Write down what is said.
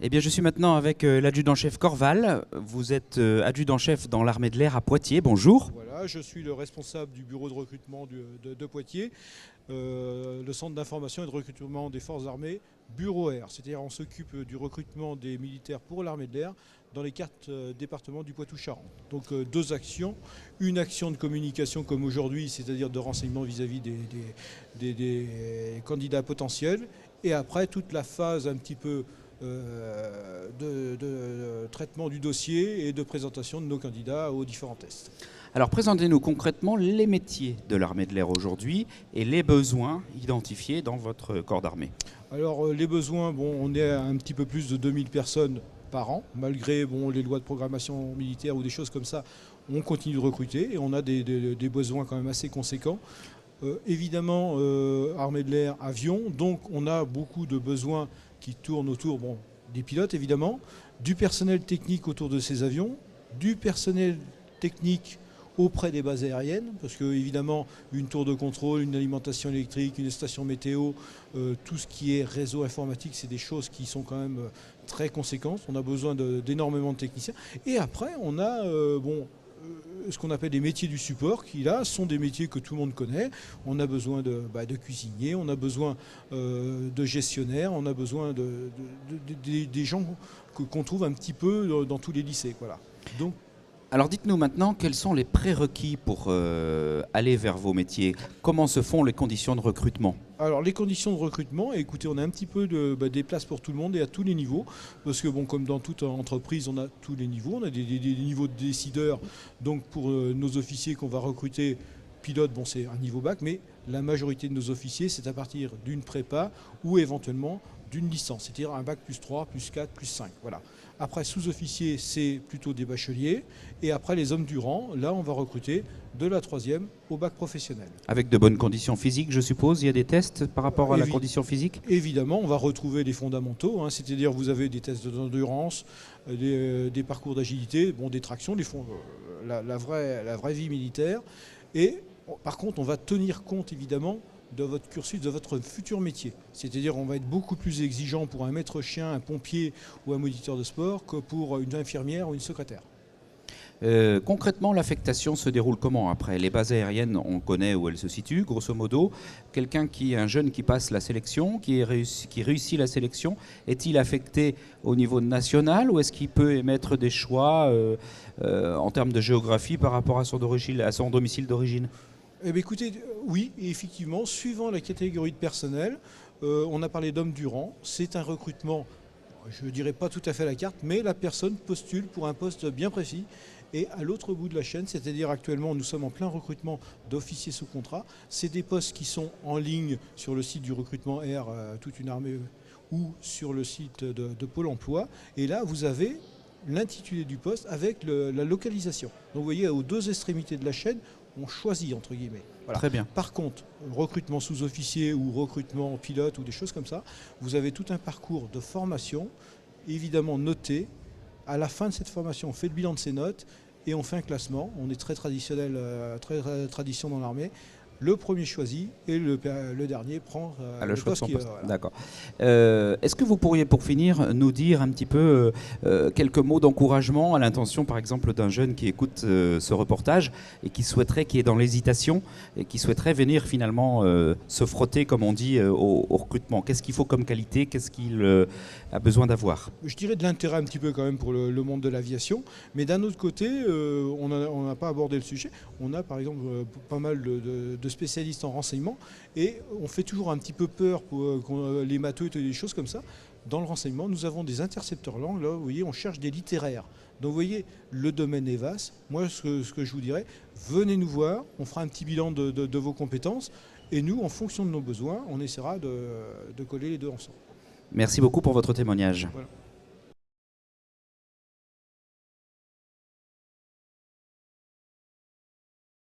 Eh bien, je suis maintenant avec l'adjudant-chef Corval. Vous êtes adjudant-chef dans l'armée de l'air à Poitiers. Bonjour. Voilà, je suis le responsable du bureau de recrutement de Poitiers, le centre d'information et de recrutement des forces armées, bureau air. C'est-à-dire on s'occupe du recrutement des militaires pour l'armée de l'air dans les 4 départements du Poitou-Charentes. Donc 2 actions, une action de communication comme aujourd'hui, c'est-à-dire de renseignement vis-à-vis des candidats potentiels, et après toute la phase un petit peu de traitement du dossier et de présentation de nos candidats aux différents tests. Alors, présentez-nous concrètement les métiers de l'armée de l'air aujourd'hui et les besoins identifiés dans votre corps d'armée. Alors, les besoins, on est à un petit peu plus de 2000 personnes par an, malgré les lois de programmation militaire ou des choses comme ça, on continue de recruter et on a des besoins quand même assez conséquents. Évidemment, armée de l'air, avion, donc on a beaucoup de besoins qui tournent autour des pilotes évidemment, du personnel technique autour de ces avions, du personnel technique auprès des bases aériennes, parce que évidemment une tour de contrôle, une alimentation électrique, une station météo, tout ce qui est réseau informatique, c'est des choses qui sont quand même très conséquentes. On a besoin d'énormément de techniciens. Et après, on a ce qu'on appelle des métiers du support, qui là sont des métiers que tout le monde connaît. On a besoin de cuisiniers, on a besoin de gestionnaires, on a besoin des gens qu'on trouve un petit peu dans tous les lycées. Voilà. Donc, alors dites-nous maintenant quels sont les prérequis pour aller vers vos métiers. Comment se font les conditions de recrutement ? Alors les conditions de recrutement, écoutez, on a un petit peu des places pour tout le monde et à tous les niveaux, parce que comme dans toute entreprise, on a tous les niveaux, on a des niveaux de décideurs, donc pour nos officiers qu'on va recruter, pilote, c'est un niveau bac, mais la majorité de nos officiers, c'est à partir d'une prépa ou éventuellement d'une licence, c'est-à-dire un bac plus 3, plus 4, plus 5, voilà. Après, sous-officiers, c'est plutôt des bacheliers. Et après, les hommes du rang, là, on va recruter de la 3e au bac professionnel. Avec de bonnes conditions physiques, je suppose. Il y a des tests par rapport à la condition physique ? Évidemment, on va retrouver les fondamentaux. C'est-à-dire, vous avez des tests d'endurance, des parcours d'agilité, des tractions, la vraie vie militaire. Et par contre, on va tenir compte, évidemment, de votre cursus, de votre futur métier. C'est-à-dire on va être beaucoup plus exigeant pour un maître chien, un pompier ou un moniteur de sport que pour une infirmière ou une secrétaire. Concrètement, l'affectation se déroule comment après ? Les bases aériennes, on connaît où elles se situent, grosso modo. Un jeune qui passe la sélection, qui réussit la sélection, est-il affecté au niveau national ou est-ce qu'il peut émettre des choix en termes de géographie par rapport à son domicile d'origine ? Eh bien, écoutez, oui, et effectivement, suivant la catégorie de personnel, on a parlé d'hommes du rang, c'est un recrutement, je ne dirais pas tout à fait à la carte, mais la personne postule pour un poste bien précis. Et à l'autre bout de la chaîne, c'est-à-dire actuellement, nous sommes en plein recrutement d'officiers sous contrat. C'est des postes qui sont en ligne sur le site du recrutement Air, toute une armée, ou sur le site de Pôle emploi. Et là, vous avez l'intitulé du poste avec la localisation. Donc vous voyez, aux 2 extrémités de la chaîne, on choisit, entre guillemets. Voilà. Très bien. Par contre, recrutement sous-officier ou recrutement pilote ou des choses comme ça, vous avez tout un parcours de formation, évidemment noté. À la fin de cette formation, on fait le bilan de ces notes et on fait un classement. On est très traditionnel, très tradition dans l'armée. Le premier choisit et le dernier prend le choix poste de son poste. Voilà. D'accord. Est-ce que vous pourriez, pour finir, nous dire un petit peu quelques mots d'encouragement à l'intention, par exemple, d'un jeune qui écoute ce reportage et qui est dans l'hésitation et qui souhaiterait venir finalement se frotter, comme on dit, au recrutement ? Qu'est-ce qu'il faut comme qualité ? Qu'est-ce qu'il a besoin d'avoir ? Je dirais de l'intérêt un petit peu quand même pour le monde de l'aviation, mais d'un autre côté, on n'a pas abordé le sujet. On a par exemple pas mal de spécialistes en renseignement et on fait toujours un petit peu peur pour les matheux et des choses comme ça. Dans le renseignement, nous avons des intercepteurs langues, là, vous voyez, on cherche des littéraires. Donc vous voyez, le domaine est vaste. Moi, ce que je vous dirais, venez nous voir, on fera un petit bilan de vos compétences et nous, en fonction de nos besoins, on essaiera de coller les deux ensemble. Merci beaucoup pour votre témoignage. Voilà.